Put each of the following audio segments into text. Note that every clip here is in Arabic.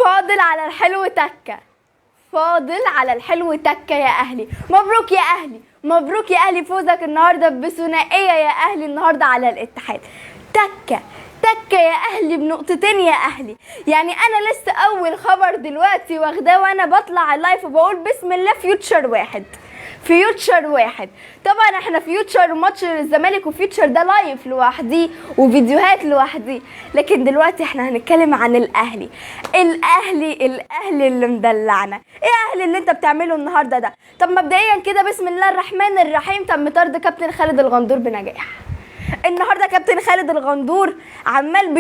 فاضل على الحلو تكة، فاضل على الحلو تكة يا أهلي. مبروك يا أهلي، مبروك يا أهلي فوزك النهاردة بثنائية يا أهلي النهاردة على الاتحاد. تكة تكة يا أهلي بنقطتين يا أهلي. يعني أنا لسه أول خبر دلوقتي واخداه وأنا بطلع اللايف وبقول بسم الله فيوتشر واحد، فيوتشر واحد. طبعا احنا فيوتشر ماتش الزمالك وفيوتشر ده لايف لوحدي وفيديوهات لوحدي، لكن دلوقتي احنا هنتكلم عن الاهلي. الاهلي اللي مدلعنا. ايه اهلي اللي انت بتعمله النهارده ده؟ طب مبدئيا كده بسم الله الرحمن الرحيم تم طرد كابتن خالد الغندور بنجاح. النهارده كابتن خالد الغندور عمال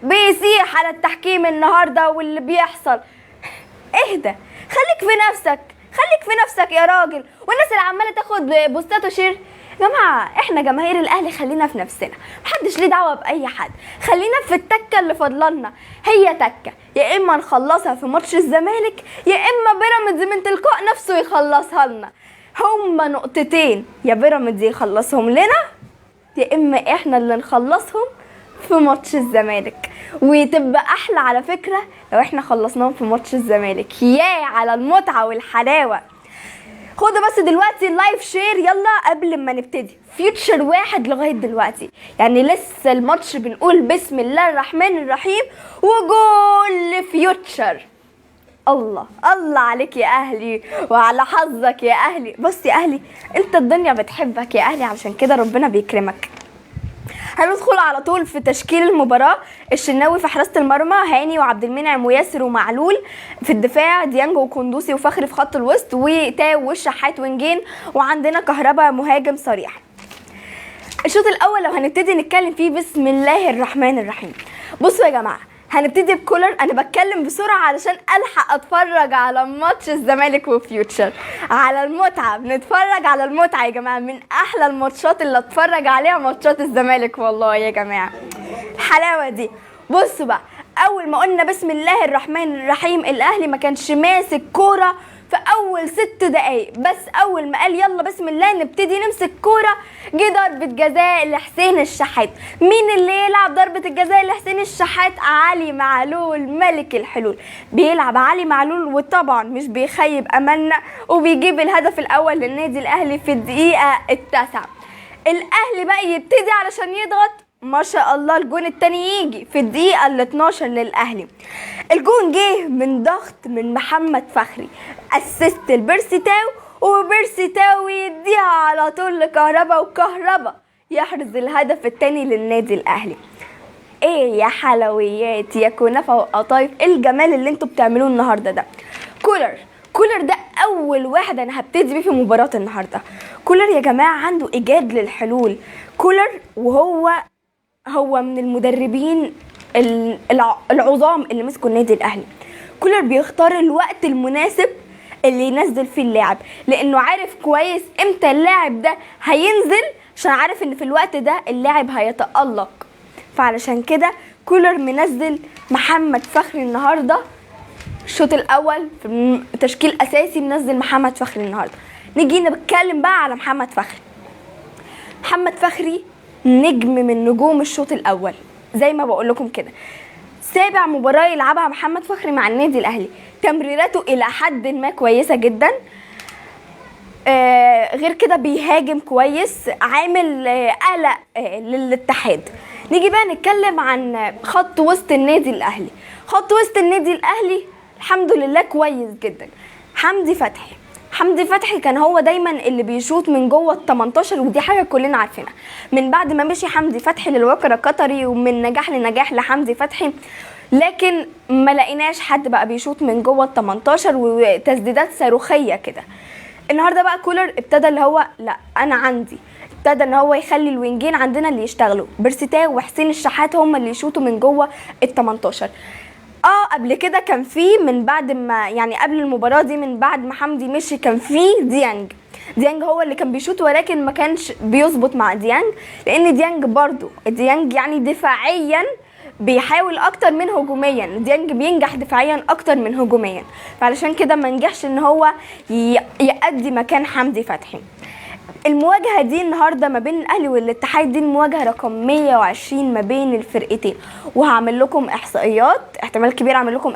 بيصيح على التحكيم النهارده واللي بيحصل. اهدى، خليك في نفسك، خليك في نفسك يا راجل. والناس اللي عماله تاخد بوستات وشير، يا جماعه احنا جماهير الاهلي خلينا في نفسنا، محدش ليه دعوه باي حد، خلينا في التكه اللي فاضلالنا. هي تكه يا اما نخلصها في ماتش الزمالك يا اما بيراميدز من تلقاء نفسه يخلصها لنا. هما نقطتين، يا بيراميدز يخلصهم لنا يا اما احنا اللي نخلصهم في ماتش الزمالك. وتبقى احلى على فكره لو احنا خلصناهم في ماتش الزمالك. يا على المتعه والحلاوه. خدوا بس دلوقتي اللايف شير يلا قبل ما نبتدي. فيوتشر واحد لغايه دلوقتي، يعني لسه الماتش بنقول بسم الله الرحمن الرحيم وجول لفيوتشر. الله الله عليك يا اهلي وعلى حظك يا اهلي. بص يا اهلي، انت الدنيا بتحبك يا اهلي، علشان كده ربنا بيكرمك. هندخل على طول في تشكيل المباراة. الشناوي في حراسة المرمى، هاني وعبد المنعم وياسر ومعلول. في الدفاع ديانج وكندوسي وفخري في خط الوسط، وتاو والشحات وينجين، وعندنا كهربا مهاجم صريح. الشوط الاول لو هنبتدي نتكلم فيه بسم الله الرحمن الرحيم. بصوا يا جماعة، هنبتدي بكولر. انا بتكلم بسرعه علشان الحق اتفرج على ماتش الزمالك وفيوتشر، على المتعه. بنتفرج على المتعه يا جماعه، من احلى الماتشات اللي اتفرج عليها ماتشات الزمالك والله يا جماعه، الحلاوه دي. بصوا بقى، اول ما قلنا بسم الله الرحمن الرحيم الاهلي ما كانش ماسك كوره في اول 6 دقايق بس. اول ما قال يلا بسم الله نبتدي نمسك كوره، جه ضربه جزاء لحسين الشحات. مين اللي يلعب ضربه الجزاء لحسين الشحات؟ علي معلول ملك الحلول. بيلعب علي معلول وطبعا مش بيخيب املنا، وبيجيب الهدف الاول للنادي الاهلي في الدقيقه 9. الاهلي بقى يبتدي علشان يضغط، ما شاء الله الجون التاني يجي في الدقيقة 12 للأهلي. الجون جه من ضغط من محمد فخري، اسيست لبيرسي تاو، وبيرسي تاو يديها على طول لكهربا، وكهربا يحرز الهدف التاني للنادي الأهلي. ايه يا حلويات يا كنافة وقطايف، ايه الجمال اللي انتوا بتعملوه النهاردة ده. كولر ده اول واحد انا هبتدي بيه في مباراة النهاردة. كولر يا جماعة عنده ايجاد للحلول. كولر وهو من المدربين العظام اللي مسكوا النادي الاهلي. كولر بيختار الوقت المناسب اللي ينزل فيه اللاعب، لانه عارف كويس امتى اللاعب ده هينزل، عشان عارف ان في الوقت ده اللاعب هيتألق. فعلشان كده كولر منزل محمد فخري النهارده الشوط الاول في تشكيل اساسي، منزل محمد فخري النهارده. نيجي نتكلم بقى على محمد فخري. محمد فخري نجم من نجوم الشوط الاول زي ما بقول لكم كده. 7 مباراة يلعبها محمد فخري مع النادي الاهلي، تمريراته الى حد ما كويسه جدا. غير كده بيهاجم كويس، عامل قلق للاتحاد. نيجي بقى نتكلم عن خط وسط النادي الاهلي. خط وسط النادي الاهلي الحمد لله كويس جدا. حمدي فتحي كان هو دايما اللي بيشوط من جوه ال 18، ودي حاجه كلنا عارفينها. من بعد ما مشي حمدي فتحي للوكر القطري، ومن نجاح لنجاح لحمدي فتحي، لكن ما لقيناش حد بقى بيشوط من جوه ال 18 وتسديدات صاروخيه كده. النهارده بقى كولر ابتدى اللي هو لا انا عندي، ابتدى ان هو يخلي الوينجين عندنا اللي يشتغلوا، بيرسي تاو وحسين الشحات هم اللي يشوطوا من جوه ال 18. قبل كده كان في من بعد ما يعني قبل المباراه دي، من بعد ما حمدي مشي، كان في ديانج هو اللي كان بيشوط، ولكن ما كانش بيظبط مع ديانج، لان ديانج يعني دفاعيا بيحاول اكتر من هجوميا. ديانج بينجح دفاعيا اكتر من هجوميا، فعلشان كده ما نجحش ان هو يأدي مكان حمدي فتحي. المواجهه دي النهارده ما بين الاهلي والاتحاد، دي المواجهه رقم 120 ما بين الفرقتين، وهعمل لكم احصائيات، احتمال كبير اعمل لكم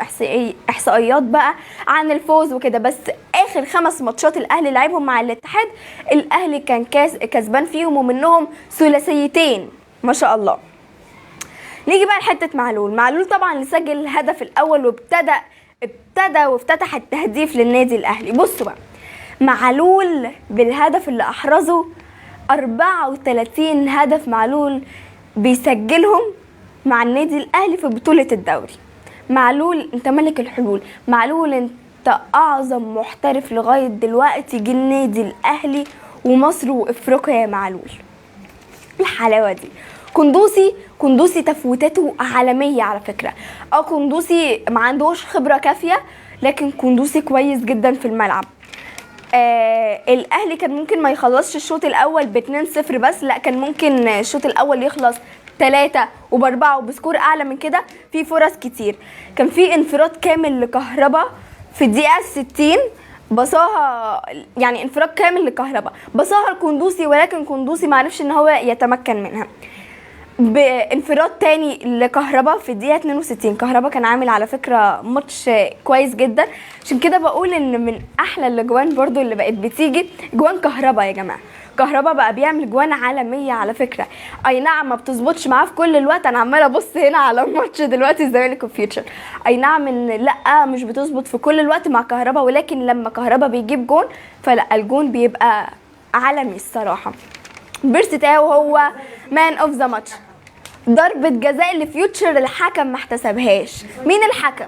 احصائيات بقى عن الفوز وكده. بس اخر 5 ماتشات الاهلي لعبهم مع الاتحاد الاهلي كان كسبان فيهم، ومنهم ثلاثيتين ما شاء الله. نيجي بقى لحته معلول طبعا اللي سجل الهدف الاول وابتدى وافتتح التهديف للنادي الاهلي. بصوا بقى معلول بالهدف اللي احرزه 34 هدف معلول بيسجلهم مع النادي الاهلي في بطولة الدوري. معلول انت ملك الحلول، معلول انت اعظم محترف لغاية دلوقتي جه النادي الاهلي ومصر وافريقيا يا معلول. الحلاوة دي. كندوسي تفويتاته عالمية على فكرة. كندوسي ما عندوش خبرة كافية، لكن كندوسي كويس جدا في الملعب. الاهلي كان ممكن ما يخلصش الشوط الاول ب2-0 بس، لا كان ممكن الشوط الاول يخلص 3 و4 وبسكور اعلى من كده. في فرص كتير، كان في انفراد كامل لكهربا في الدقيقه 60 بصاها، يعني انفراد كامل لكهربا بصاها الكندوسي، ولكن كندوسي ما عرفش ان هو يتمكن منها. بانفراد تاني لكهربا في الدقيقه 62. كهربا كان عامل على فكره ماتش كويس جدا، عشان كده بقول ان من احلى الاجوان برضو اللي بقت بتيجي جوان كهربا يا جماعه. كهربا بقى بيعمل جوان عالميه على فكره. اي نعم ما بتظبطش معاه في كل الوقت، انا عماله ابص هنا على ماتش دلوقتي الزمالك وفيوتشر، اي نعم ان لا مش بتظبط في كل الوقت مع كهربا، ولكن لما كهربا بيجيب جون فلا الجون بيبقى عالمي الصراحه. بيرسي تاو هو مان اوف ذا ماتش. ضربة جزاء لفيوتشر الحكم ما احتسبهاش. مين الحكم؟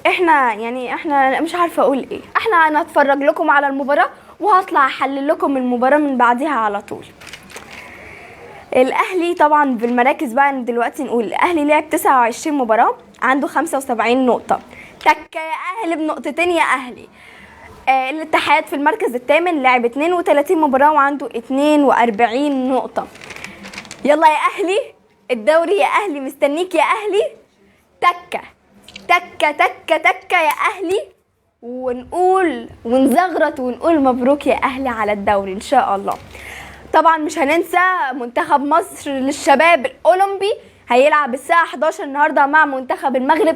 احنا مش عارفه اقول ايه. انا هتفرج لكم على المباراة وهطلع احلل لكم المباراة من بعدها على طول. الاهلي طبعا بالمراكز بقى دلوقتي نقول الاهلي لعب 29 مباراة عنده 75 نقطة. تكة يا اهلي بنقطتين يا اهلي. الاتحاد في المركز الثامن لعب 32 مباراة وعنده 42 نقطة. يلا يا اهلي الدوري يا اهلي مستنيك يا اهلي. تكة تكة تكة تكة يا اهلي، ونقول ونزغرط ونقول مبروك يا اهلي على الدوري ان شاء الله. طبعا مش هننسى منتخب مصر للشباب الاولمبي هيلعب الساعة 11 النهاردة مع منتخب المغرب.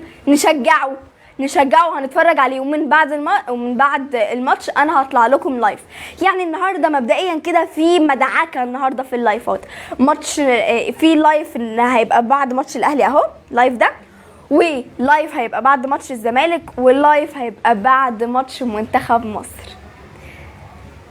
نشجعه هنتفرج عليه، ومن بعد الماتش انا هطلع لكم لايف. يعني النهارده مبدئيا كده في مدعكه النهارده في اللايفات. ماتش في لايف اللي هيبقى بعد ماتش الاهلي اهو لايف ده، ولايف هيبقى بعد ماتش الزمالك، واللايف هيبقى بعد ماتش منتخب مصر.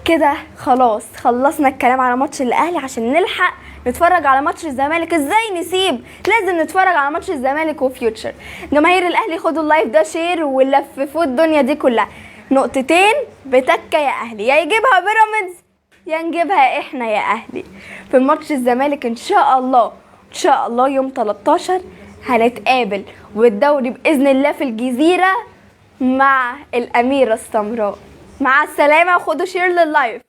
كده خلاص خلصنا الكلام على ماتش الاهلي عشان نلحق نتفرج على ماتش الزمالك. ازاي نسيب؟ لازم نتفرج على ماتش الزمالك وفيوتشر. جماهير الاهلي خدوا اللايف ده شير ولففوا الدنيا دي كلها. نقطتين بتكة يا اهلي، يا يجيبها بيراميدز يا نجيبها احنا يا اهلي في ماتش الزمالك ان شاء الله يوم 13 هنتقابل، والدوري باذن الله في الجزيرة مع الاميرة السمراء. مع السلامة، وخدوا شير لللايف.